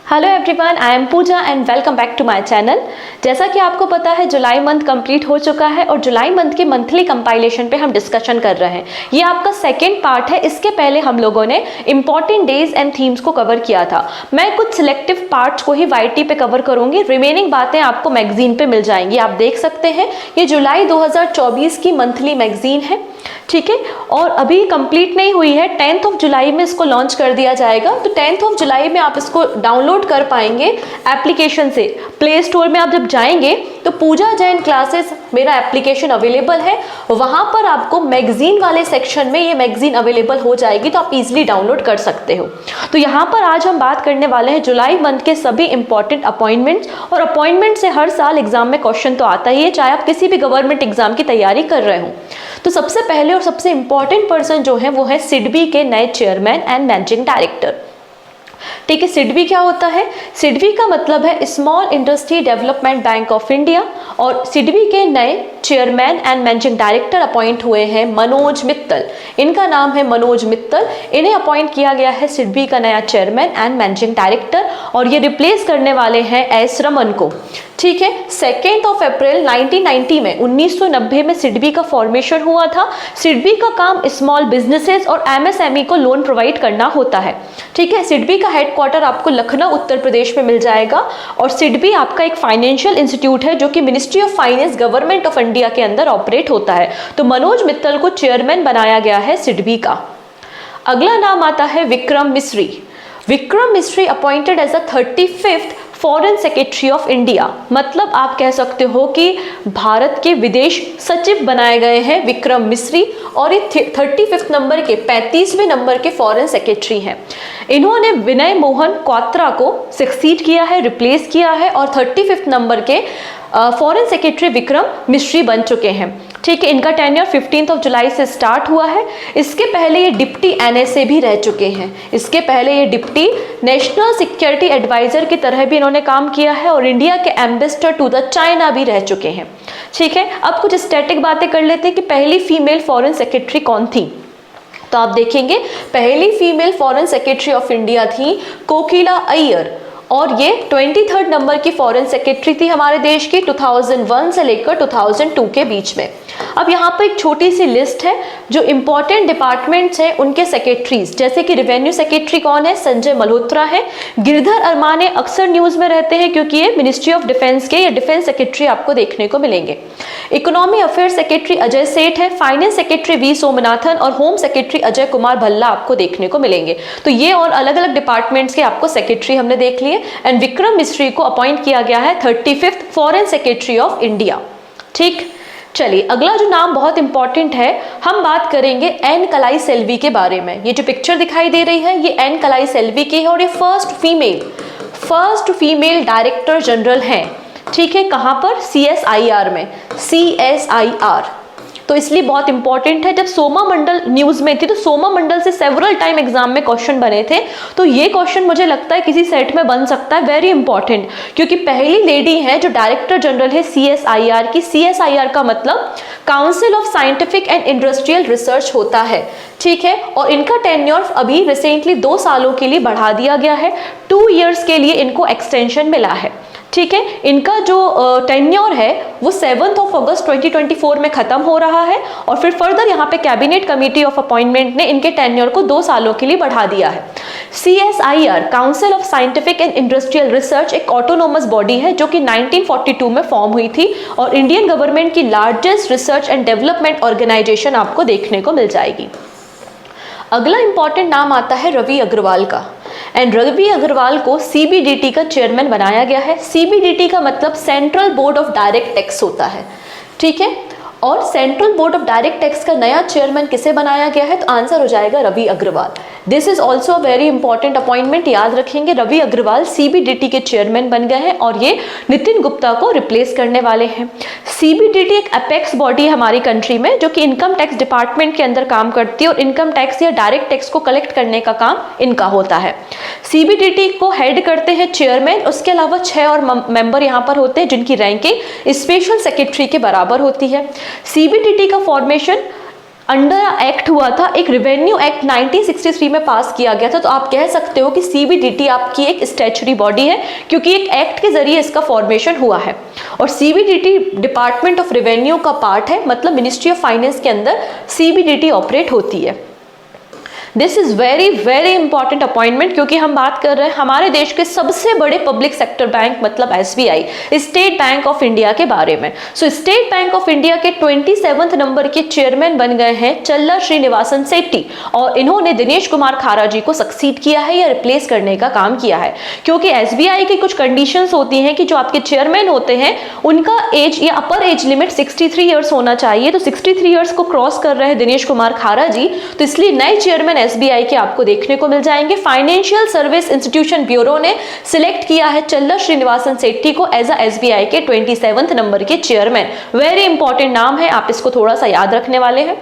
Hello everyone, I am Pooja and welcome back to my channel. जैसा कि आपको पता है जुलाई मंथ कंप्लीट हो चुका है और जुलाई मंथ के मंथली कंपाइलेशन पे हम डिस्कशन कर रहे हैं। ये आपका सेकंड पार्ट है। इसके पहले हम लोगों ने इंपॉर्टेंट डेज एंड थीम्स को कवर किया था। मैं कुछ सिलेक्टिव पार्ट्स को ही वाईटी पे कवर करूंगी, रिमेनिंग बातें आपको मैगजीन पे मिल जाएंगी। आप देख सकते हैं ये जुलाई 2024 की मंथली मैगजीन है, ठीक है, और अभी कंप्लीट नहीं हुई है। 10th ऑफ जुलाई में इसको लॉन्च कर दिया जाएगा। तो 10th ऑफ जुलाई में आप इसको डाउनलोड कर पाएंगे एप्लीकेशन से। प्ले स्टोर में आप जब जाएंगे तो पूजा जैन क्लासेस मेरा एप्लीकेशन अवेलेबल है, वहां पर आपको मैगजीन वाले सेक्शन में ये मैगजीन अवेलेबल हो जाएगी, तो आप इजीली डाउनलोड कर सकते हो। तो यहाँ पर आज हम बात करने वाले हैं जुलाई मंथ के सभी इंपॉर्टेंट अपॉइंटमेंट्स। और अपॉइंटमेंट से हर साल एग्जाम में क्वेश्चन तो आता ही है, चाहे आप किसी भी गवर्नमेंट एग्जाम की तैयारी कर रहे हो। तो सबसे पहले और सबसे इंपॉर्टेंट पर्सन जो है वो है सिडबी के नए चेयरमैन एंड मैनेजिंग डायरेक्टर। ठीक है, सिडबी क्या होता है? सिडबी का मतलब है small industry development bank of India, और सिडबी के नए chairman and managing director appoint हुए हैं मनोज मित्तल। इनका नाम है मनोज मित्तल। इन्हें अपॉइंट किया गया है सिडबी का नया चेयरमैन एंड मैनेजिंग डायरेक्टर, और ये रिप्लेस करने वाले हैं एस रमन को। ठीक है, 2 अप्रैल 1990 में 1990 में सिडबी का फॉर्मेशन हुआ था। सिडबी का काम स्मॉल बिजनेसेस और एमएसएमई को लोन प्रोवाइड करना होता है। ठीक है, सिडबी का हेडक्वार्टर आपको लखनऊ उत्तर प्रदेश में मिल जाएगा, और सिडबी आपका एक फाइनेंशियल इंस्टीट्यूट है जो कि ministry of finance government of India के अंदर ऑपरेट होता है। तो मनोज मित्तल को चेयरमैन बनाया गया है सिडबी का। अगला नाम आता है Vikram Misri. Vikram Misri appointed as a 35th foreign secretary of India. मतलब आप कह सकते हो कि भारत के विदेश सचिव बनाए गए हैं विक्रम मिस्री, और ये 35th नंबर के 35वें नंबर के फॉरेन सेक्रेटरी हैं। इन्होंने विनय मोहन क्वात्रा को सक्सीड किया है, रिप्लेस किया है, और 35th नंबर के फॉरेन सेक्रेटरी विक्रम मिस्री बन चुके हैं। ठीक है, इनका टेन्योर 15 जुलाई से स्टार्ट हुआ है। इसके पहले ये डिप्टी एनएसए भी रह चुके हैं। इसके पहले ये डिप्टी नेशनल सिक्योरिटी एडवाइजर की तरह भी इन्होंने काम किया है, और इंडिया के एम्बेसडर टू द चाइना भी रह चुके हैं। ठीक है, अब कुछ स्टैटिक बातें कर लेते हैं कि पहली फीमेल फॉरेन सेक्रेटरी कौन थी। तो आप देखेंगे पहली female foreign secretary of India थी कोकिला अय्यर, और ये 23rd नंबर की फॉरेन सेक्रेटरी थी हमारे देश की 2001 से लेकर 2002 के बीच में। अब यहाँ पर एक छोटी सी लिस्ट है जो इंपॉर्टेंट डिपार्टमेंट्स हैं उनके सेक्रेटरीज, जैसे कि रेवेन्यू सेक्रेटरी कौन है? संजय मल्होत्रा है। गिरधर अरमाने अक्सर न्यूज में रहते हैं क्योंकि ये मिनिस्ट्री ऑफ डिफेंस के या डिफेंस सेक्रेटरी आपको देखने को मिलेंगे। इकोनॉमी अफेयर सेक्रेटरी अजय सेठ है। फाइनेंस सेक्रेटरी वी सोमनाथन, और होम सेक्रेटरी अजय कुमार भल्ला आपको देखने को मिलेंगे। तो ये और अलग अलग डिपार्टमेंट्स के आपको सेक्रेटरी हमने देख लिए। एंड विक्रम मिस्री को अपॉइंट किया गया है 35th foreign secretary of India. ठीक, चलिए अगला जो नाम बहुत इंपॉर्टेंट है, हम बात करेंगे एन कलाई सेल्वी के बारे में। ये जो पिक्चर दिखाई दे रही है ये एन कलाई सेल्वी की है, और ये फर्स्ट फीमेल डायरेक्टर जनरल हैं। ठीक है, कहां पर? CSIR में, CSIR। तो इसलिए बहुत इंपॉर्टेंट है। जब सोमा मंडल न्यूज में थी तो सोमा मंडल से सेवरल टाइम एग्जाम में क्वेश्चन बने थे, तो ये क्वेश्चन मुझे लगता है किसी सेट में बन सकता है, वेरी इंपॉर्टेंट, क्योंकि पहली लेडी है जो डायरेक्टर जनरल है CSIR की। CSIR का मतलब council of scientific and industrial research होता है। ठीक है, और इनका टेन्योर अभी रिसेंटली 2 सालों के लिए बढ़ा दिया गया है। 2 years के लिए इनको एक्सटेंशन मिला है। ठीक है, इनका जो टेन्योर है वो 7 अगस्त 2024 में खत्म हो रहा है, और फिर फर्दर यहाँ पे कैबिनेट कमेटी ऑफ अपॉइंटमेंट ने इनके टेन्योर को 2 सालों के लिए बढ़ा दिया है। CSIR council of scientific and industrial research एक ऑटोनोमस बॉडी है जो कि 1942 में फॉर्म हुई थी, और इंडियन गवर्नमेंट की largest research and development organisation आपको देखने को मिल जाएगी। अगला इंपॉर्टेंट नाम आता है रवि अग्रवाल का, एंड रवि अग्रवाल को CBDT का चेयरमैन बनाया गया है। CBDT का मतलब central board of direct tax होता है। ठीक है, और central board of direct tax का नया चेयरमैन किसे बनाया गया है? तो आंसर हो जाएगा Ravi Agarwal. This is also a very important appointment, याद रखेंगे। रवि अग्रवाल CBDT के चेयरमैन बन गए हैं, और ये नितिन गुप्ता को रिप्लेस करने वाले हैं। CBDT एक अपेक्स बॉडी है हमारी कंट्री में जो कि इनकम टैक्स डिपार्टमेंट के अंदर काम करती है, और इनकम टैक्स या डायरेक्ट टैक्स को कलेक्ट करने का काम इनका होता है। CBDT को हेड करते हैं चेयरमैन, उसके अलावा 6 और मेंबर यहाँ पर होते हैं जिनकी रैंकिंग स्पेशल सेक्रेटरी के बराबर होती है। CBDT का फॉर्मेशन अंडर एक्ट हुआ था, एक रेवेन्यू एक्ट 1963 में पास किया गया था। तो आप कह सकते हो कि सीबीडीटी आपकी एक स्टैच्यूटरी बॉडी है, क्योंकि एक एक्ट के जरिए इसका फॉर्मेशन हुआ है। और सीबीडीटी डिपार्टमेंट ऑफ रेवेन्यू का पार्ट है, मतलब मिनिस्ट्री ऑफ फाइनेंस के अंदर सीबीडीटी ऑपरेट होती है। This is very very important appointment, क्योंकि हम बात कर रहे हैं हमारे देश के सबसे बड़े पब्लिक सेक्टर बैंक मतलब SBI, state bank of India के बारे में। सो स्टेट बैंक ऑफ इंडिया के 27वें नंबर के चेयरमैन बन गए हैं चल्ला श्रीनिवासन सेट्टी, और इन्होंने दिनेश कुमार खारा जी को सक्सीड किया है या रिप्लेस करने का काम किया है। क्योंकि एसबीआई की कुछ कंडीशंस होती हैं कि जो आपके चेयरमैन होते हैं उनका एज या अपर एज लिमिट 63 ईयर्स होना चाहिए। तो 63 ईयर्स को क्रॉस कर रहे हैं दिनेश कुमार खारा जी, तो इसलिए नए चेयरमैन एसबीआई के आपको देखने को मिल जाएंगे। फाइनेंशियल सर्विस इंस्टीट्यूशन ब्यूरो ने सिलेक्ट किया है चल्ला श्रीनिवासन सेट्टी को एज एसबीआई के 27वें नंबर के चेयरमैन। वेरी इंपॉर्टेंट नाम है, आप इसको थोड़ा सा याद रखने वाले हैं।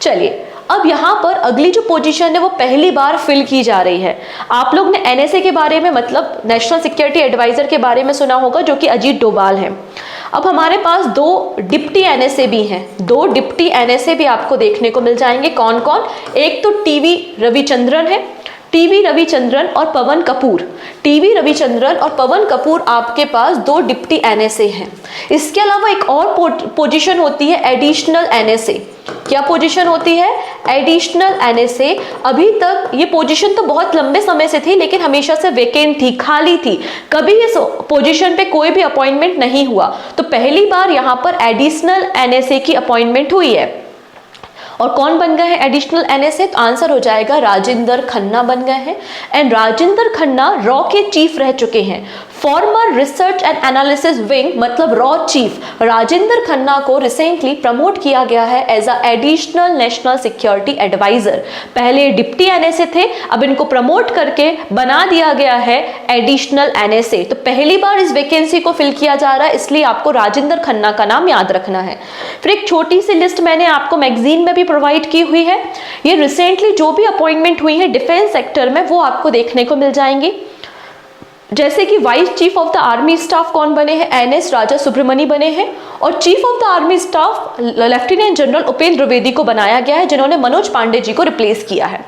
चलिए, अब यहाँ पर अगली जो पोजीशन है वो पहली बार फिल की जा रही है। आप लोग ने एनएसए के बारे में, मतलब नेशनल सिक्योरिटी एडवाइजर के बारे में सुना होगा, जो कि अजीत डोभाल हैं। अब हमारे पास 2 डिप्टी एनएसए भी हैं, 2 डिप्टी एनएसए भी आपको देखने को मिल जाएंगे। कौन कौन? एक तो टीवी रविचंद्रन है, टीवी रविचंद्रन और पवन कपूर। टीवी रविचंद्रन और पवन कपूर आपके पास 2 डिप्टी एनएसए हैं। इसके अलावा एक और पोजीशन होती है एडिशनल एनएसए। क्या पोजीशन होती है? Additional NSA. अभी तक ये पोजीशन तो बहुत लंबे समय से थी, लेकिन हमेशा से वेकेंट थी, खाली थी, कभी इस पोजीशन पे कोई भी अपॉइंटमेंट नहीं हुआ। तो पहली बार यहाँ पर एडिशनल एनएसए की अपॉइंटमेंट हुई है। और कौन बन गए हैं एडिशनल एनएसए? तो आंसर हो जाएगा राजेंद्र खन्ना बन गए हैं। एंड राजेंद्र खन्ना रॉ के चीफ रह चुके हैं। Former research and analysis wing मतलब रॉ चीफ राजेंद्र खन्ना को रिसेंटली प्रमोट किया गया है as a additional national security adviser. पहले डिप्टी एनएसए थे, अब इनको प्रमोट करके बना दिया गया है एडिशनल एनएसए। तो पहली बार इस वैकेंसी को फिल किया जा रहा है, इसलिए आपको राजेंद्र खन्ना का नाम याद रखना है। फिर एक छोटी सी लिस्ट मैंने आपको मैगजीन में भी प्रोवाइड की हुई है। ये रिसेंटली जो भी अपॉइंटमेंट हुई है डिफेंस सेक्टर में, वो आपको देखने को मिल जाएंगी। जैसे कि vice chief of the army staff कौन बने हैं? एनएस राजा सुब्रमणी बने हैं। और chief of the army staff lieutenant general Upendra Dwivedi को बनाया गया है, जिन्होंने मनोज पांडे जी को रिप्लेस किया है।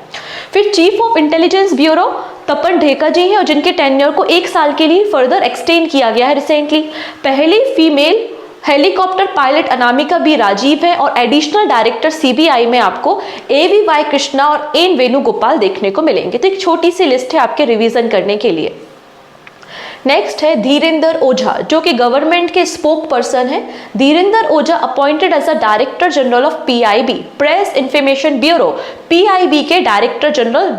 फिर चीफ ऑफ इंटेलिजेंस ब्यूरो तपन ढेका जी हैं, और जिनके टेन्योर को 1 साल के लिए फर्दर एक्सटेंड किया गया है रिसेंटली। पहली female helicopter pilot Anamika B Rajeev है। और एडिशनल डायरेक्टर सीबीआई में आपको AVY कृष्णा और एन वेणुगोपाल देखने को मिलेंगे। तो एक छोटी सी लिस्ट है आपके रिवीजन करने के लिए। नेक्स्ट है धीरेंद्र ओझा, जो कि गवर्नमेंट के स्पोक पर्सन है। Dhirendra Ojha appointed as a director general of PIB, press information bureau, PIB के डायरेक्टर जनरल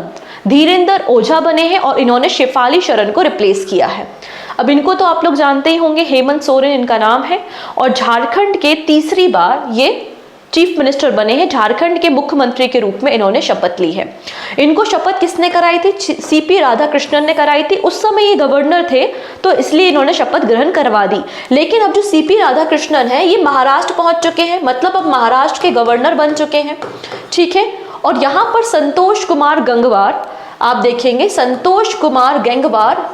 धीरेंद्र ओझा बने हैं, और इन्होंने शेफाली शरण को रिप्लेस किया है। अब इनको तो आप लोग जानते ही होंगे, हेमंत सोरेन इनका नाम है, और झारखंड के तीसरी बार ये चीफ मिनिस्टर बने हैं। झारखंड के मुख्यमंत्री के रूप में इन्होंने शपथ ली है। इनको शपथ किसने कराई थी? CP राधाकृष्णन ने कराई थी। उस समय ये गवर्नर थे, तो इसलिए इन्होंने शपथ ग्रहण करवा दी। लेकिन अब जो CP राधाकृष्णन है ये महाराष्ट्र पहुंच चुके हैं, मतलब अब महाराष्ट्र के गवर्नर बन चुके हैं। ठीक है, और यहाँ पर संतोष कुमार गंगवार आप देखेंगे, संतोष कुमार गंगवार,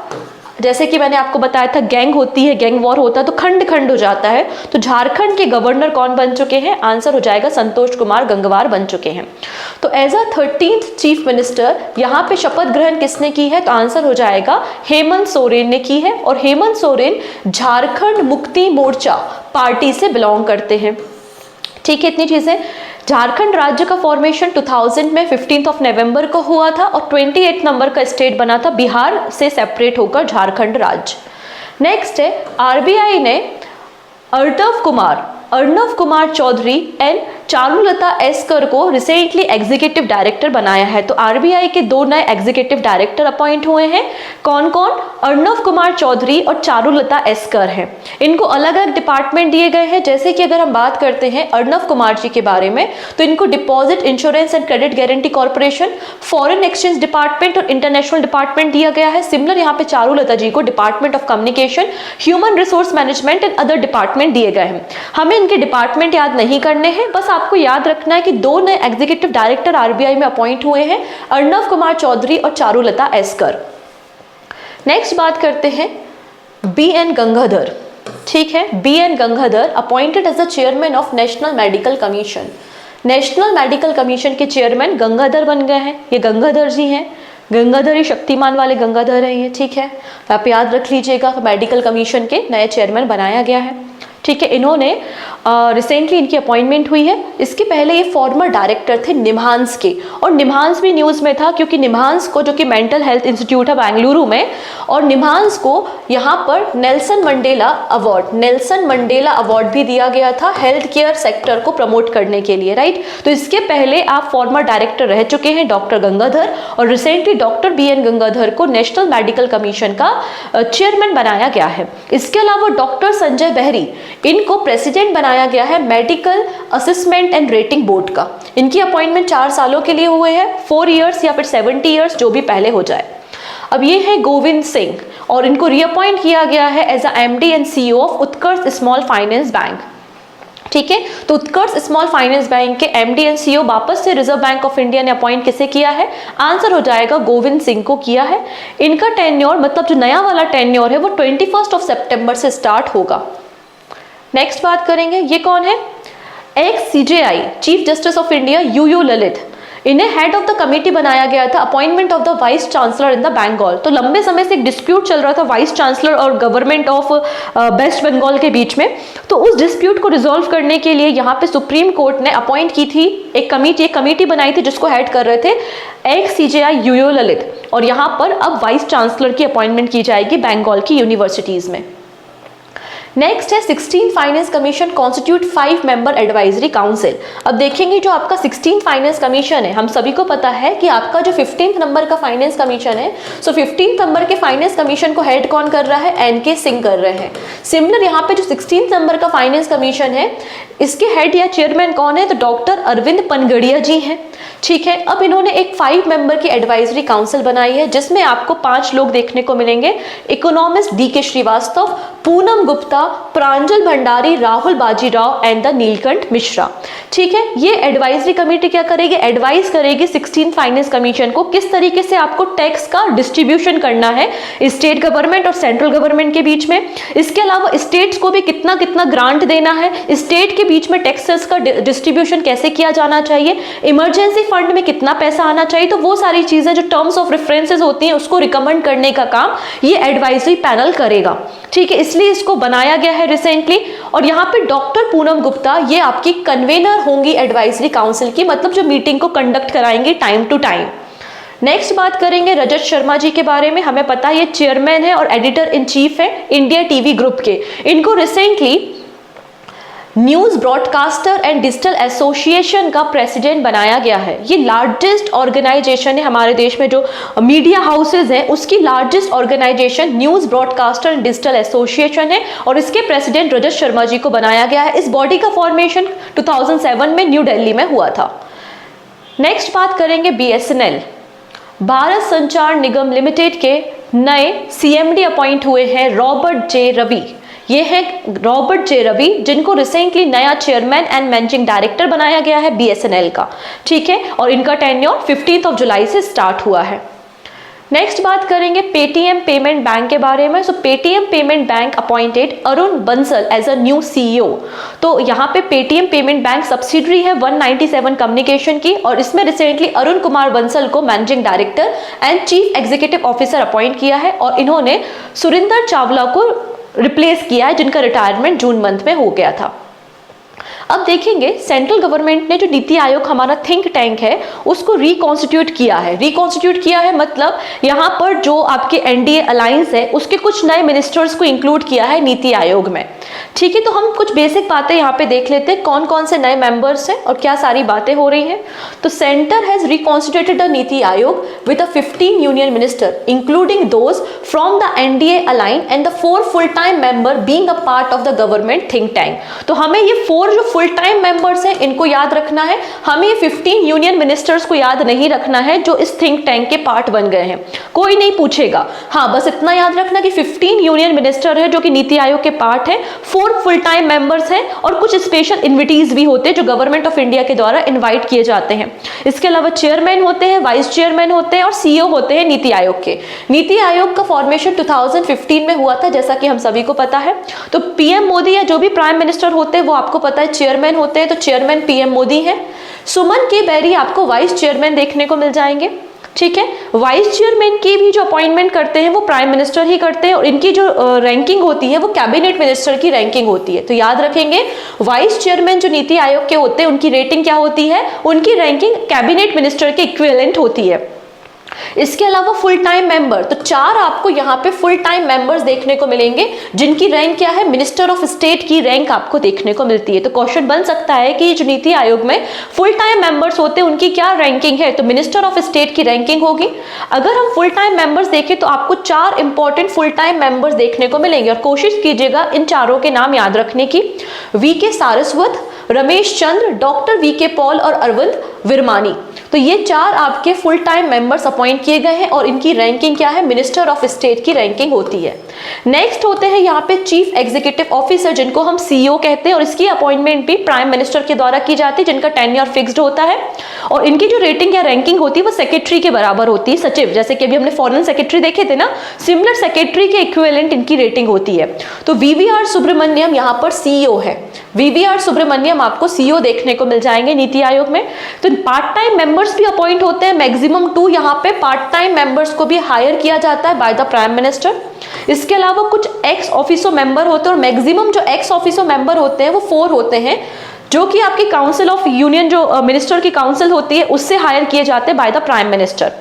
जैसे कि मैंने आपको बताया था गैंग होती है, गैंग वॉर होता है तो खंड खंड हो जाता है। तो झारखंड के गवर्नर कौन बन चुके हैं? आंसर हो जाएगा संतोष कुमार गंगवार बन चुके हैं। तो as a 13th chief minister यहाँ पे शपथ ग्रहण किसने की है? तो आंसर हो जाएगा हेमंत सोरेन ने की है। और हेमंत सोरेन झारखंड मुक्ति मोर्चा पार्टी से बिलोंग करते हैं। ठीक है, इतनी चीजें। झारखंड राज्य का फॉर्मेशन 2000 में 15 नवंबर को हुआ था, और 28 नंबर का स्टेट बना था बिहार से सेपरेट होकर झारखंड राज्य। नेक्स्ट है RBI ने अर्णव कुमार चौधरी एंड चारुलता एस्कर को रिसेंटली एग्जीक्यूटिव डायरेक्टर बनाया है। तो RBI के 2 नए एग्जीक्यूटिव डायरेक्टर अपॉइंट हुए हैं। कौन कौन? अर्णव कुमार चौधरी और चारुलता एस्कर हैं। इनको अलग अलग डिपार्टमेंट दिए गए हैं। जैसे कि अगर हम बात करते हैं अर्णव कुमार जी के बारे में, तो इनको deposit insurance and credit guarantee corporation, foreign exchange department और इंटरनेशनल डिपार्टमेंट दिया गया है। सिमिलर यहाँ पे चारुलता जी को department of communication, human resource management and other department दिए गए हैं। हमें इनके डिपार्टमेंट याद नहीं करने हैं, बस आपको याद रखना है कि 2 नए एग्जीक्यूटिव डायरेक्टर RBI में अपॉइंट हुए हैं, अर्णव कुमार चौधरी और चारुलता एस्कर। नेक्स्ट बात करते हैं BN गंगाधर। ठीक है, BN Gangadhar appointed as the chairman of national medical commission. National medical commission के चेयरमैन गंगाधर बन गए हैं, ये गंगाधर जी हैं, गंगाधर ही शक्तिमान वाले गंगाधर हैं ये, ठीक है, आप याद रख लीजिएगा। मेडिकल कमीशन के नए चेयरमैन बनाया गया है, ठीक है। इन्होंने रिसेंटली इनकी अपॉइंटमेंट हुई है। इसके पहले ये फॉर्मर डायरेक्टर थे निम्हांस के, और निम्हांस भी न्यूज़ में था क्योंकि निम्हांस को, जो कि मेंटल हेल्थ इंस्टीट्यूट है बेंगलुरु में, और निम्हांस को यहाँ पर नेल्सन मंडेला अवार्ड भी दिया गया था हेल्थ केयर सेक्टर को प्रमोट करने के लिए, राइट। तो इसके पहले आप फॉर्मर डायरेक्टर रह चुके हैं डॉक्टर गंगाधर, और रिसेंटली डॉक्टर BN गंगाधर को नेशनल मेडिकल कमीशन का चेयरमैन बनाया गया है। इसके अलावा डॉक्टर संजय बहरी, इनको प्रेसिडेंट बनाया गया है medical assessment and rating board का। इनकी अपॉइंटमेंट 4 सालों के लिए हुए हैं, 4 इयर्स या फिर 70 इयर्स, जो भी पहले हो जाए। अब ये है गोविंद सिंह, और इनको रीअपॉइंट किया गया है as a MD and CEO of Utkarsh small finance bank, ठीक है। तो उत्कर्ष स्मॉल फाइनेंस बैंक के MD एंड CEO वापस से रिजर्व बैंक ऑफ इंडिया ने अपॉइंट किसे किया है? आंसर हो जाएगा गोविंद सिंह को किया है। इनका टेन्योर, मतलब जो नया वाला टेन्योर है, वो 21 सितंबर से स्टार्ट होगा। नेक्स्ट बात करेंगे, ये कौन है? Ex CJI chief justice of India UU Lalit, इन्हें हेड ऑफ द कमेटी बनाया गया था appointment of the vice chancellor in the Bengal. तो लंबे समय से एक डिस्प्यूट चल रहा था वाइस चांसलर और गवर्नमेंट ऑफ वेस्ट बंगाल के बीच में, तो उस डिस्प्यूट को रिजॉल्व करने के लिए यहाँ पे सुप्रीम कोर्ट ने अपॉइंट की थी एक कमेटी बनाई थी जिसको हेड कर रहे थे एक्स CJI UU ललित, और यहाँ पर अब वाइस चांसलर की अपॉइंटमेंट की जाएगी बंगाल की यूनिवर्सिटीज में। नेक्स्ट है 16 finance commission constitute 5 member advisory council. अब देखेंगे जो आपका 16 फाइनेंस कमीशन है, हम सभी को पता है कि आपका जो 15 नंबर का फाइनेंस कमीशन है, सो 15 नंबर के फाइनेंस कमीशन को हेड कौन कर रहा है? NK सिंह कर रहे हैं। सिमिलर यहाँ पे जो 16 नंबर का फाइनेंस कमीशन है, इसके हेड या चेयरमैन कौन है? तो डॉक्टर अरविंद पनगड़िया जी हैं, ठीक है। अब इन्होंने एक 5 मेंबर की एडवाइजरी काउंसिल बनाई है जिसमें आपको 5 लोग देखने को मिलेंगे। Economist DK Srivastava, Poonam Gupta, Pranjal Bhandari, Rahul Bajirao and the Neelkanth Mishra, ठीक है। ये एडवाइजरी कमेटी क्या करेगी? एडवाइस करेगी 16 फाइनेंस कमीशन को किस तरीके से आपको टैक्स का डिस्ट्रीब्यूशन करना है स्टेट गवर्नमेंट और सेंट्रल गवर्नमेंट के बीच में। इसके अलावा स्टेट्स को भी कितना कितना ग्रांट देना है, स्टेट के बीच में टैक्सेस का डिस्ट्रीब्यूशन कैसे किया जाना चाहिए, इमरजेंसी फंड में कितना पैसा आना चाहिए, तो वो सारी चीजें जो टर्म्स ऑफ रेफरेंसेस होती हैं उसको रिकमेंड करने का काम ये एडवाइजरी पैनल करेगा, ठीक है। इसलिए इसको बनाया गया है रिसेंटली, और यहाँ पे डॉक्टर पूनम गुप्ता ये आपकी कन्वेनर होंगी एडवाइजरी काउंसिल की, मतलब जो मीटिंग को कंडक्ट कराएंगे टाइम टू टाइम। नेक्स्ट बात करेंगे रजत शर्मा जी के बारे में। हमें पता है ये चेयरमैन है और एडिटर इन चीफ है इंडिया टीवी ग्रुप के। इनको recently news broadcaster and digital association का प्रेसिडेंट बनाया गया है। ये लार्जेस्ट ऑर्गेनाइजेशन है हमारे देश में, जो मीडिया हाउसेज हैं उसकी largest organisation news broadcaster and digital association है, और इसके प्रेसिडेंट रजत शर्मा जी को बनाया गया है। इस बॉडी का फॉर्मेशन 2007 में न्यू दिल्ली में हुआ था। नेक्स्ट बात करेंगे BSNL, भारत संचार निगम लिमिटेड के नए CMD अपॉइंट हुए हैं रॉबर्ट J. रवि। ये है रॉबर्ट J. रवि, जिनको रिसेंटली नया चेयरमैन एंड मैनेजिंग डायरेक्टर बनाया गया है BSNL का, ठीक है। और इनका टेन्योर 15 जुलाई से स्टार्ट हुआ है। नेक्स्ट बात करेंगे पेटीएम पेमेंट बैंक के बारे में। So Paytm payment bank appointed Arun Bansal as a new CEO। तो यहाँ पे पेटीएम पेमेंट बैंक सब्सिडरी है 197 कम्युनिकेशन की, और इसमें रिसेंटली अरुण कुमार बंसल को managing director and chief executive officer appoint किया है, और इन्होंने सुरिंदर चावला को रिप्लेस किया है जिनका रिटायरमेंट जून मंथ में हो गया था। अब देखेंगे सेंट्रल गवर्नमेंट ने जो नीति आयोग हमारा थिंक टैंक है उसको रिकॉन्स्टिट्यूट किया है। रिकॉन्स्टिट्यूट किया है मतलब यहाँ पर जो आपके NDA अलायंस है उसके कुछ नए मिनिस्टर्स को इंक्लूड किया है नीति आयोग में, ठीक है। तो हम कुछ बेसिक बातें यहाँ पे देख लेते हैं कौन कौन से नए मेंबर्स हैं और क्या सारी बातें हो रही हैं। तो centre has reconstituted the NITI Aayog with 15 union minister including those from the NDA align and the 4 full time member being a part of the government think tank. तो हमें ये 4 जो फुल टाइम मेंबर्स हैं इनको याद रखना है, हमें 15 यूनियन मिनिस्टर्स को याद नहीं रखना है जो इस थिंक टैंक के पार्ट बन गए हैं। कोई नहीं पूछेगा, हाँ बस इतना याद रखना कि 15 यूनियन मिनिस्टर है जो कि नीति आयोग के पार्ट है, 4 फुल टाइम मेंबर्स हैं और कुछ स्पेशल इन्विटीज भी होते हैं जो गवर्नमेंट ऑफ इंडिया के द्वारा इन्वाइट किए जाते हैं। इसके अलावा चेयरमैन होते हैं, वाइस चेयरमैन होते हैं और CEO होते हैं नीति आयोग के। नीति आयोग का फॉर्मेशन 2015 में हुआ था जैसा कि हम सभी को पता है। तो PM मोदी या जो भी प्राइम मिनिस्टर होते हैं वो आपको पता है चेयरमैन होते हैं, तो चेयरमैन PM मोदी है। सुमन के बैरी आपको वाइस चेयरमैन देखने को मिल जाएंगे। ठीक है, वाइस चेयरमैन की भी जो अपॉइंटमेंट करते हैं वो प्राइम मिनिस्टर ही करते हैं और इनकी जो रैंकिंग होती है वो कैबिनेट मिनिस्टर की रैंकिंग होती है। तो याद रखेंगे, वाइस चेयरमैन जो नीति आयोग के होते हैं उनकी रेटिंग क्या होती है, उनकी रैंकिंग कैबिनेट मिनिस्टर के इक्विवेलेंट होती है। इसके अलावा फुल टाइम मेंबर, तो 4 आपको यहाँ पे फुल टाइम मेंबर्स देखने को मिलेंगे जिनकी रैंक क्या है, मिनिस्टर ऑफ स्टेट की रैंक आपको देखने को मिलती है। तो क्वेश्चन बन सकता है कि जो नीति आयोग में फुल टाइम मेंबर्स होते हैं उनकी क्या रैंकिंग है, तो मिनिस्टर ऑफ स्टेट की रैंकिंग होगी। अगर हम फुल टाइम मेंबर्स देखें तो आपको 4 इंपॉर्टेंट फुल टाइम मेंबर्स देखने को मिलेंगे और कोशिश कीजिएगा इन चारों के नाम याद रखने की। VK. Saraswat, Ramesh Chandra, doctor VK. Paul और अरविंद विरमानी। तो ये 4 आपके फुल टाइम मेंबर्स अपॉइंट किए गए हैं और इनकी रैंकिंग क्या है, मिनिस्टर ऑफ स्टेट की रैंकिंग होती है। नेक्स्ट होते हैं यहाँ पे चीफ एग्जीक्यूटिव ऑफिसर जिनको हम सीईओ कहते हैं और इसकी अपॉइंटमेंट भी प्राइम मिनिस्टर के द्वारा की जाती है जिनका टेन्योर फिक्स्ड होता है और इनकी जो रेटिंग या रैंकिंग होती है वो सेक्रेटरी के बराबर होती है, सचिव, जैसे कि अभी हमने फॉरेन सेक्रेटरी देखे थे ना, सिमिलर सेक्रेटरी के इक्विवेलेंट इनकी रेटिंग होती है। तो वीवीआर सुब्रमण्यम यहाँ पर सीईओ है, वीवीआर सुब्रमण्यम आपको सीईओ देखने को मिल जाएंगे नीति आयोग में। तो पार्ट टाइम मेंबर्स भी अपॉइंट होते हैं, मैक्सिमम 2 यहाँ पे पार्ट टाइम मेंबर्स को भी हायर किया जाता है बाय द प्राइम मिनिस्टर। इसके अलावा कुछ एक्स ऑफिसो मेंबर होते हैं और मैक्सिमम जो एक्स ऑफिसो मेंबर होते हैं वो 4 होते हैं जो कि आपकी काउंसिल ऑफ यूनियन जो मिनिस्टर की काउंसिल होती है उससे हायर किए जाते हैं बाय द प्राइम मिनिस्टर।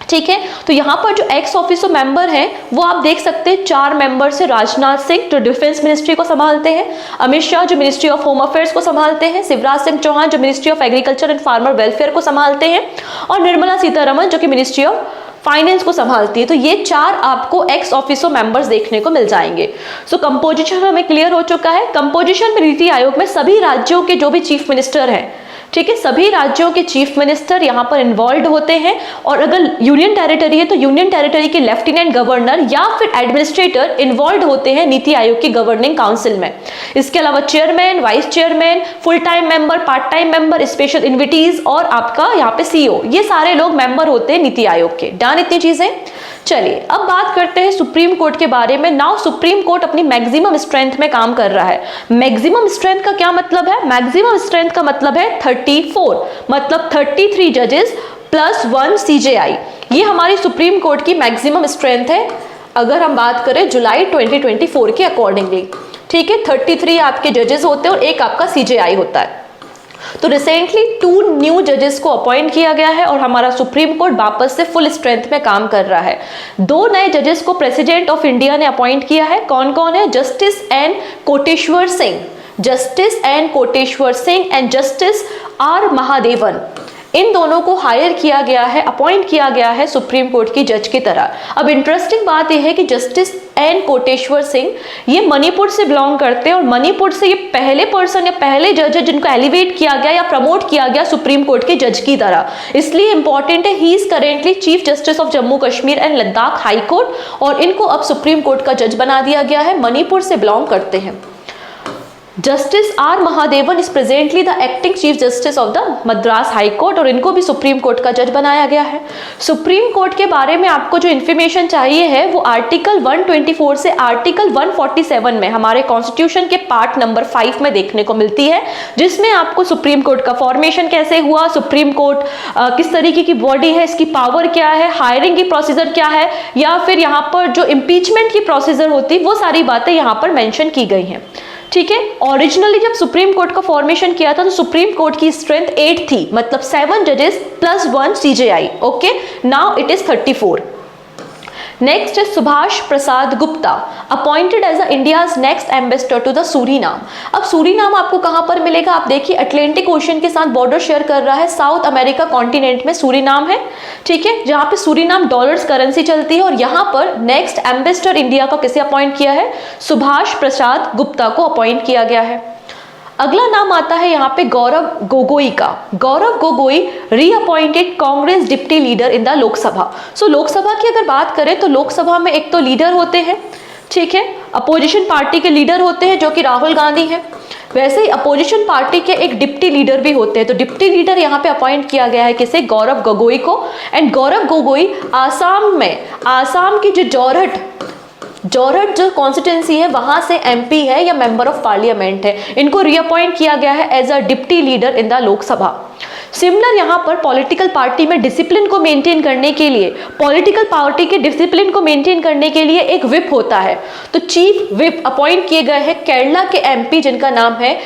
ठीक है, तो यहाँ पर जो एक्स ऑफिसो मेंबर हैं वो आप देख सकते हैं 4 मेंबर से, राजनाथ सिंह जो डिफेंस मिनिस्ट्री को संभालते हैं, अमित शाह जो मिनिस्ट्री ऑफ होम अफेयर्स को संभालते हैं, शिवराज सिंह चौहान जो ministry of agriculture and farmer welfare को संभालते हैं और निर्मला सीतारमण जो कि मिनिस्ट्री ऑफ फाइनेंस को संभालती है। तो ये 4 आपको एक्स ऑफिसो मेंबर्स देखने को मिल जाएंगे। सो कंपोजिशन हमें क्लियर हो चुका है। कंपोजिशन में नीति आयोग में सभी राज्यों के जो भी चीफ मिनिस्टर हैं, ठीक है, सभी राज्यों के चीफ मिनिस्टर यहाँ पर इन्वॉल्व होते हैं और अगर यूनियन टेरिटरी है तो यूनियन टेरिटरी के लेफ्टिनेंट गवर्नर या फिर एडमिनिस्ट्रेटर इन्वॉल्व होते हैं नीति आयोग की गवर्निंग काउंसिल में। इसके अलावा chairman, vice chairman, full time member, part time member, special invitees और आपका यहाँ पे सीईओ, ये सारे लोग मेंबर होते हैं नीति आयोग के। डन इतनी चीजें। चलिए अब बात करते हैं सुप्रीम कोर्ट के बारे में। नाउ सुप्रीम कोर्ट अपनी मैक्सिमम स्ट्रेंथ में काम कर रहा है। मैक्सिमम स्ट्रेंथ का क्या मतलब है? मैक्सिमम स्ट्रेंथ का मतलब है 34, मतलब 33 जजेस प्लस 1 सीजेआई। ये हमारी सुप्रीम कोर्ट की मैक्सिमम स्ट्रेंथ है अगर हम बात करें जुलाई 2024 के अकॉर्डिंगली। ठीक है, 33 आपके जजेस होते हैं और 1 आपका सीजेआई होता है। तो रिसेंटली 2 न्यू जजेस को अपॉइंट किया गया है और हमारा सुप्रीम कोर्ट वापस से फुल स्ट्रेंथ में काम कर रहा है। 2 नए जजेस को प्रेसिडेंट ऑफ इंडिया ने अपॉइंट किया है। कौन कौन है? Justice N Koteshwar Singh, justice N Koteshwar Singh and justice R Mahadevan. इन दोनों को हायर किया गया है, अपॉइंट किया गया है सुप्रीम कोर्ट की जज की तरह। अब इंटरेस्टिंग बात यह है कि जस्टिस एन कोटेश्वर सिंह ये मणिपुर से बिलोंग करते हैं और मणिपुर से ये पहले पर्सन या पहले जज है जिनको एलिवेट किया गया या प्रमोट किया गया सुप्रीम कोर्ट के जज की तरह। इसलिए इंपॉर्टेंट है, he is currently chief justice of Jammu Kashmir and Ladakh high court और इनको अब सुप्रीम कोर्ट का जज बना दिया गया है, मणिपुर से बिलोंग करते हैं। Justice R Mahadevan is presently the acting chief justice of the Madras high court और इनको भी सुप्रीम कोर्ट का जज बनाया गया है। सुप्रीम कोर्ट के बारे में आपको जो इन्फॉर्मेशन चाहिए है वो आर्टिकल 124 से आर्टिकल 147 में हमारे कॉन्स्टिट्यूशन के पार्ट नंबर 5 में देखने को मिलती है, जिसमें आपको सुप्रीम कोर्ट का फॉर्मेशन कैसे हुआ, सुप्रीम कोर्ट किस तरीके की बॉडी है, इसकी पावर क्या है, हायरिंग की प्रोसीजर क्या है, या फिर यहाँ पर जो इम्पीचमेंट की प्रोसीजर होती है वो सारी बातें यहाँ पर मेंशन की गई हैं। ठीक है, ओरिजिनली जब सुप्रीम कोर्ट का फॉर्मेशन किया था तो सुप्रीम कोर्ट की स्ट्रेंथ 8 थी, मतलब 7 जजेस plus 1 CJI. Okay, now it is 34। Next है Subhash Prasad Gupta, appointed as India's next ambassador to the Suriname. अब सूरीनाम आपको कहां पर मिलेगा? आप देखिए अटलांटिक ओशन के साथ बॉर्डर शेयर कर रहा है, साउथ अमेरिका कॉन्टिनेंट में सूरीनाम है। ठीक है, जहां पे सूरीनाम डॉलर्स करेंसी चलती है और यहां पर नेक्स्ट एम्बेसडर इंडिया का किसे अपॉइंट किया है? सुभाष प्रसाद गुप्ता को अपॉइंट किया गया है। अगला नाम आता है यहाँ पे गौरव गोगोई का। Gaurav Gogoi reappointed Congress deputy leader in the Lok Sabha. So Lok Sabha की अगर बात करें तो लोकसभा में एक तो लीडर होते हैं, ठीक है, अपोजिशन पार्टी के लीडर होते हैं जो कि राहुल गांधी हैं। वैसे ही अपोजिशन पार्टी के एक डिप्टी लीडर भी होते हैं। तो डिप्टी लीडर यहाँ पे अपॉइंट किया गया है किसे? गौरव गोगोई को। एंड गौरव गोगोई आसाम में, आसाम की जो जोरहट जो कॉन्स्टिट्यूंसी है वहां से एमपी है या मेंबर ऑफ पार्लियामेंट है। इनको रीअपॉइंट किया गया है as a deputy leader in the Lok Sabha. Similar यहाँ पर पॉलिटिकल पार्टी में डिसिप्लिन को मेंटेन करने के लिए, पॉलिटिकल पार्टी के डिसिप्लिन को मेंटेन करने के लिए एक विप होता है। तो चीफ विप अपॉइंट किए गए हैं केरला के एमपी, जिनका नाम है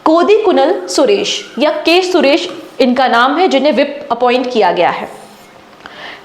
कोदीकुनल सुरेश या के सुरेश इनका नाम है, जिन्हें विप अपॉइंट किया गया है।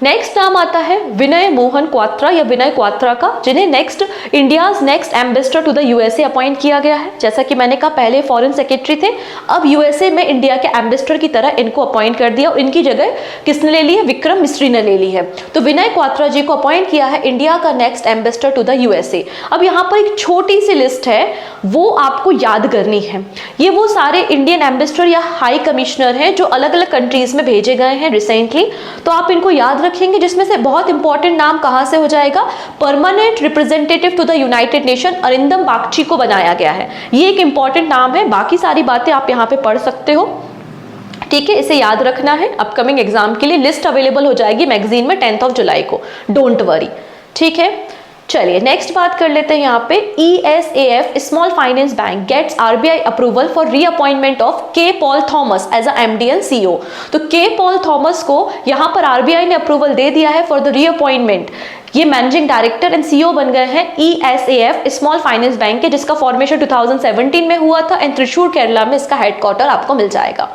नेक्स्ट नाम आता है विनय मोहन क्वात्रा या विनय क्वात्रा का, जिन्हें India's next ambassador to the USA appoint किया गया है। जैसा कि मैंने कहा पहले फॉरेन सेक्रेटरी थे, अब यूएसए में इंडिया के एम्बेसडर की तरह इनको अपॉइंट कर दिया और इनकी जगह किसने ले ली है? विक्रम मिस्री ने ले ली है। तो विनय क्वात्रा जी को अपॉइंट किया है इंडिया का next ambassador to the USA. अब यहाँ पर एक छोटी सी लिस्ट है, वो आपको याद करनी है। ये वो सारे इंडियन एम्बेसडर या हाई कमिश्नर हैं जो अलग अलग कंट्रीज में भेजे गए हैं रिसेंटली, तो आप इनको याद रखेंगे। जिसमें से बहुत इंपॉर्टेंट नाम कहां से हो जाएगा? Permanent representative to the united nation Arindam Bagchi को बनाया गया है। ये एक इंपॉर्टेंट नाम है, बाकी सारी बातें आप यहां पे पढ़ सकते हो, ठीक है, इसे याद रखना है। अपकमिंग एग्जाम के लिए लिस्ट अवेलेबल हो जाएगी मैगजीन में 10 जुलाई को, डोंट वरी, ठीक है। चलिए नेक्स्ट बात कर लेते हैं यहाँ पे। ESAF small finance bank gets RBI approval for reappointment of K Paul Thomas as a MD and CEO। तो के पॉल थॉमस को यहाँ पर RBI ने अप्रूवल दे दिया है फॉर द रीअपॉइंटमेंट। ये मैनेजिंग डायरेक्टर एंड CEO बन गए हैं ESAF स्मॉल फाइनेंस बैंक के, जिसका फॉर्मेशन 2017 में हुआ था एंड त्रिशूर केरला में इसका हेडक्वार्टर आपको मिल जाएगा।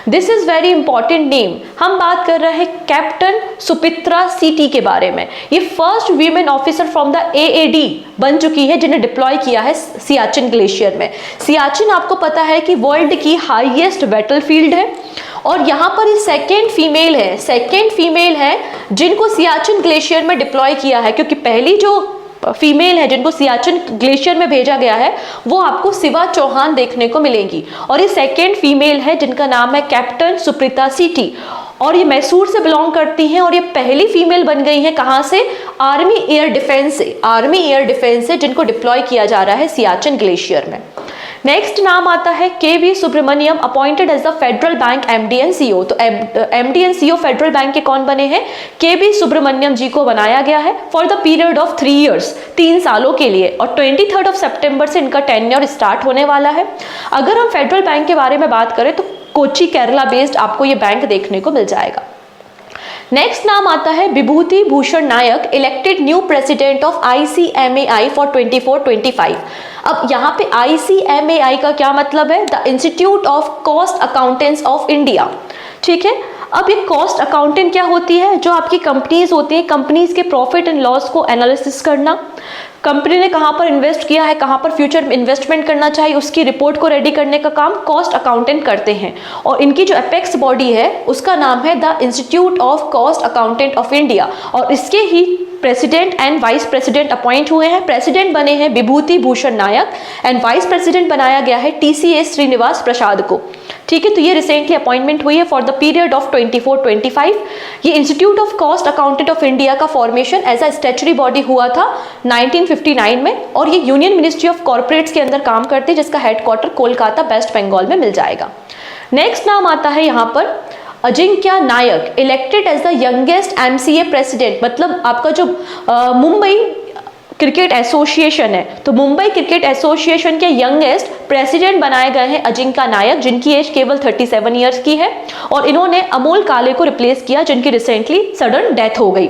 This is very important name. हम बात कर रहे हैं कैप्टन सुपित्रा सीटी के बारे में। ये first women officer from the AAD बन चुकी है जिन्हें डिप्लॉय किया है सियाचिन ग्लेशियर में। सियाचिन आपको पता है कि वर्ल्ड की हाईएस्ट बैटलफील्ड है और यहाँ पर ये सेकेंड फीमेल है जिनको सियाचिन ग्लेशियर में डिप्लॉय किया है, क्योंकि पहली जो फीमेल है जिनको सियाचिन ग्लेशियर में भेजा गया है वो आपको शिवा चौहान देखने को मिलेंगी, और ये सेकेंड फीमेल है जिनका नाम है कैप्टन सुप्रीता सीटी, और ये मैसूर से बिलोंग करती हैं और ये पहली फीमेल बन गई हैं। कहाँ से? आर्मी एयर डिफेंस से जिनको डिप्लॉय किया जा रहा है सियाचिन ग्लेशियर में। नेक्स्ट नाम आता है KV Subramaniam appointed as the federal bank MD and CEO। तो MD and CEO federal bank के कौन बने हैं? KV सुब्रमण्यम जी को बनाया गया है for the period of 3 years, 3 सालों के लिए, और 23 सितंबर से इनका टेन्योर स्टार्ट होने वाला है। अगर हम फेडरल बैंक के बारे में बात करें तो कोची केरला बेस्ड आपको ये बैंक देखने को मिल जाएगा। नेक्स्ट नाम आता है Vibhuti Bhushan Nayak, elected new president of ICMAI for 24-25। अब यहाँ पे ICMAI का क्या मतलब है? The institute of cost accountants of India, ठीक है। अब ये कॉस्ट अकाउंटेंट क्या होती है? जो आपकी कंपनीज होती हैं, कंपनीज के प्रॉफिट एंड लॉस को एनालिसिस करना, कंपनी ने कहाँ पर इन्वेस्ट किया है, कहाँ पर फ्यूचर में इन्वेस्टमेंट करना चाहिए, उसकी रिपोर्ट को रेडी करने का काम कॉस्ट अकाउंटेंट करते हैं। और इनकी जो अपेक्स बॉडी है उसका नाम है the institute of cost accountant of India, और इसके ही president and vice president appoint हुए हैं। प्रेसिडेंट बने हैं Vibhuti Bhushan Nayak and vice president बनाया गया है TCS श्रीनिवास प्रसाद को, ठीक है। तो ये रिसेंटली अपॉइंटमेंट हुई है फॉर द पीरियड ऑफ 24-25। ये institute of cost accountant of India का formation as a statutory body हुआ था 1959 में, और ये यूनियन मिनिस्ट्री ऑफ कॉर्पोरेट्स के अंदर काम करती है, जिसका हेडक्वार्टर कोलकाता वेस्ट बंगाल में मिल जाएगा। नेक्स्ट नाम आता है यहाँ पर Ajinkya Nayak, elected as the youngest MCA president. मतलब आपका जो मुंबई क्रिकेट एसोसिएशन है, तो मुंबई क्रिकेट एसोसिएशन के यंगेस्ट प्रेसिडेंट बनाए गए हैं अजिंक्य नायक, जिनकी एज केवल 37 ईयर्स की है, और इन्होंने अमोल काले को रिप्लेस किया जिनकी रिसेंटली सडन डेथ हो गई।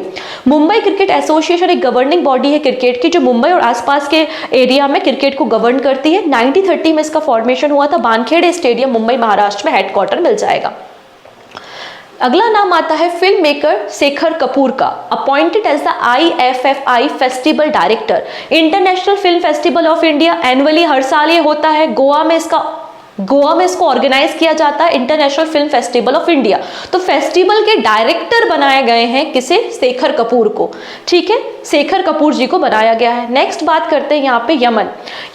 मुंबई क्रिकेट एसोसिएशन एक गवर्निंग बॉडी है क्रिकेट की, जो मुंबई और आसपास के एरिया में क्रिकेट को गवर्न करती है। 1930 में इसका फॉर्मेशन हुआ था, वानखेड़े स्टेडियम मुंबई महाराष्ट्र में हेडक्वार्टर मिल जाएगा। अगला नाम आता है फिल्म मेकर शेखर कपूर का, appointed as the IFFI festival director. International film festival of India annually हर साल ये होता है, गोवा में इसको ऑर्गेनाइज किया जाता है, international film festival of India. तो फेस्टिवल के डायरेक्टर बनाए गए हैं किसे? शेखर कपूर को, ठीक है, शेखर कपूर जी को बनाया गया है। नेक्स्ट बात करते हैं यहाँ पे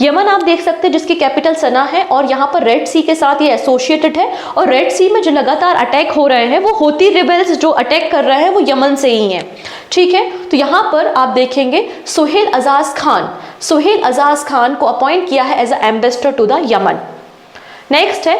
यमन आप देख सकते हैं जिसकी कैपिटल सना है, और यहाँ पर रेड सी के साथ ये एसोसिएटेड है, और रेड सी में जो लगातार अटैक हो रहे हैं वो हूती रिबेल्स जो अटैक कर रहे हैं वो यमन से ही हैं, ठीक है। तो यहाँ पर आप देखेंगे सुहेल अजाज खान को अपॉइंट किया है as a ambassador to the Yemen. Next है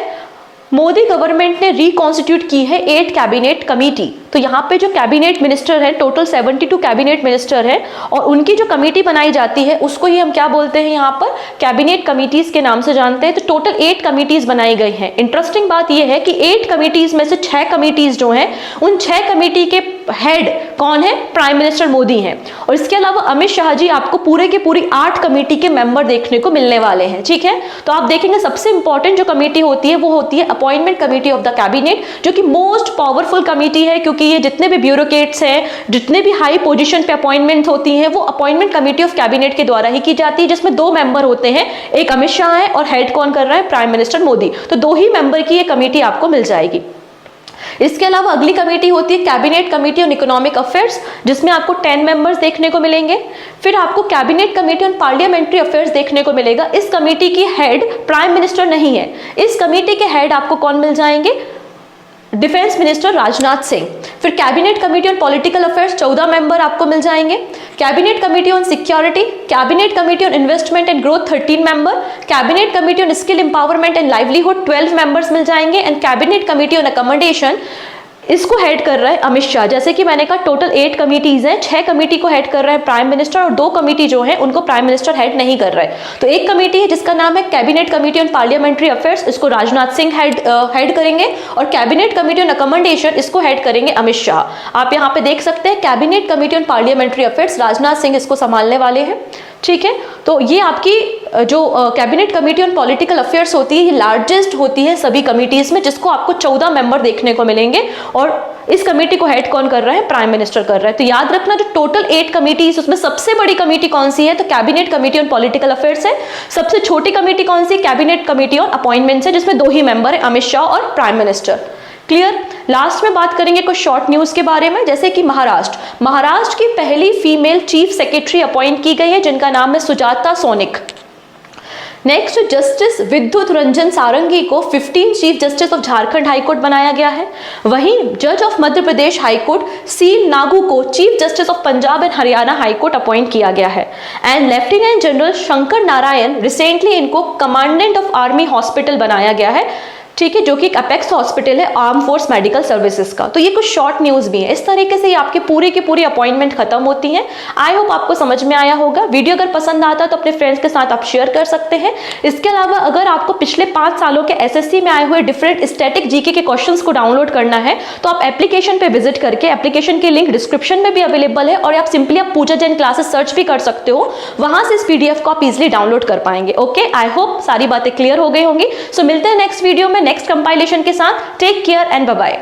मोदी गवर्नमेंट ने रिकॉन्स्टिट्यूट की है 8 कैबिनेट कमेटी। तो यहाँ पे जो कैबिनेट मिनिस्टर हैं, टोटल 72 कैबिनेट मिनिस्टर हैं, और उनकी जो कमेटी बनाई जाती है उसको ही हम क्या बोलते हैं यहाँ पर, कैबिनेट कमिटीज के नाम से जानते हैं। तो टोटल 8 कमिटीज बनाई गई हैं। इंटरेस्टिंग बात यह है कि 8 कमिटीज में से 6 कमिटीज जो हैं, उन 6 कमेटी के हेड कौन है, प्राइम मिनिस्टर मोदी हैं। और इसके अलावा अमित शाह जी आपको पूरे के पूरी 8 कमेटी के मेंबर देखने को मिलने वाले हैं। ठीक है, तो आप देखेंगे सबसे इंपॉर्टेंट जो कमेटी होती है वो होती है appointment committee of the cabinet, जो कि मोस्ट पावरफुल कमेटी है, क्योंकि ये जितने भी ब्यूरोक्रेट्स हैं, जितने भी हाई पोजीशन पे अपॉइंटमेंट होती हैं, वो अपॉइंटमेंट कमेटी ऑफ कैबिनेट के द्वारा ही की जाती है, जिसमें 2 मेंबर होते हैं, एक अमित शाह है और हेड कौन कर रहा है, प्राइम मिनिस्टर मोदी। तो 2 ही मेंबर की ये कमेटी आपको मिल जाएगी। इसके अलावा अगली कमेटी होती है cabinet committee on economic affairs, जिसमें आपको 10 मेंबर्स देखने को मिलेंगे। फिर आपको cabinet committee on parliamentary affairs देखने को मिलेगा। इस कमेटी की हेड प्राइम मिनिस्टर नहीं है। इस कमेटी के हेड आपको कौन मिल जाएंगे, डिफेंस मिनिस्टर राजनाथ सिंह। फिर cabinet committee on political affairs 14 member आपको मिल जाएंगे। Cabinet committee on security, cabinet committee on investment and growth 13 member, cabinet committee on skill empowerment and livelihood 12 members मिल जाएंगे, and cabinet committee on accommodation, इसको head कर रहा है अमित शाह। जैसे कि मैंने कहा टोटल 8 कमिटीज हैं, 6 कमेटी को हेड कर रहा है प्राइम मिनिस्टर और 2 कमेटी जो है उनको प्राइम मिनिस्टर हेड नहीं कर रहा है। तो एक कमेटी है जिसका नाम है cabinet committee on parliamentary affairs, इसको राजनाथ सिंह हेड करेंगे, और कैबिनेट कमेटी ऑन अकोमोडेशन इसको हेड करेंगे अमित शाह। आप यहाँ पे देख सकते हैं cabinet committee on parliamentary affairs, Rajnath Singh इसको संभालने वाले हैं। ठीक है, तो ये आपकी जो cabinet committee on political affairs होती है, ये लार्जेस्ट होती है सभी कमिटीज में, जिसको आपको 14 मेंबर देखने को मिलेंगे, और इस कमेटी को हेड कौन कर रहा है, प्राइम मिनिस्टर कर रहा है। तो याद रखना जो टोटल 8 कमिटीज, उसमें सबसे बड़ी कमेटी कौन सी है, तो cabinet committee on political affairs है। सबसे छोटी कमेटी कौन सी, कैबिनेट कमेटी ऑन अपॉइंटमेंट्स है, जिसमें 2 ही मेंबर है, अमित शाह और प्राइम मिनिस्टर। क्लियर। लास्ट में बात करेंगे कुछ शॉर्ट न्यूज के बारे में, जैसे कि महाराष्ट्र की पहली फीमेल चीफ सेक्रेटरी अपॉइंट की गई है, जिनका नाम है सुजाता सोनिक। नेक्स्ट, जस्टिस विद्युत रंजन सारंगी को 15 chief justice of Jharkhand high court बनाया गया है। वहीं जज ऑफ मध्य प्रदेश हाईकोर्ट सील नागू को chief justice of Punjab and Haryana high court appoint किया गया है। And lieutenant general Shankar Narayan, recently इनको कमांडेंट ऑफ आर्मी हॉस्पिटल बनाया गया है। ठीक है, जो कि एक अपेक्स हॉस्पिटल है आर्म फोर्स मेडिकल सर्विसेज का। तो ये कुछ शॉर्ट न्यूज भी है। इस तरीके से आपकी पूरी की पूरी अपॉइंटमेंट खत्म होती है। आई होप आपको समझ में आया होगा। वीडियो अगर पसंद आता है तो अपने फ्रेंड्स के साथ आप शेयर कर सकते हैं। इसके अलावा अगर आपको पिछले 5 सालों के एसएससी में आए हुए डिफरेंट स्टैटिक जीके के क्वेश्चंस को डाउनलोड करना है तो आप एप्लीकेशन पे विजिट करके, एप्लीकेशन की लिंक डिस्क्रिप्शन में भी अवेलेबल है, और आप सिंपली आप पूजा जैन क्लासेस सर्च भी कर सकते हो, वहां से इस पीडीएफ को आप इजिली डाउनलोड कर पाएंगे। ओके, आई होप सारी बातें क्लियर हो गई होंगी। सो मिलते हैं नेक्स्ट वीडियो में नेक्स्ट कंपाइलेशन के साथ। Take care and bye bye.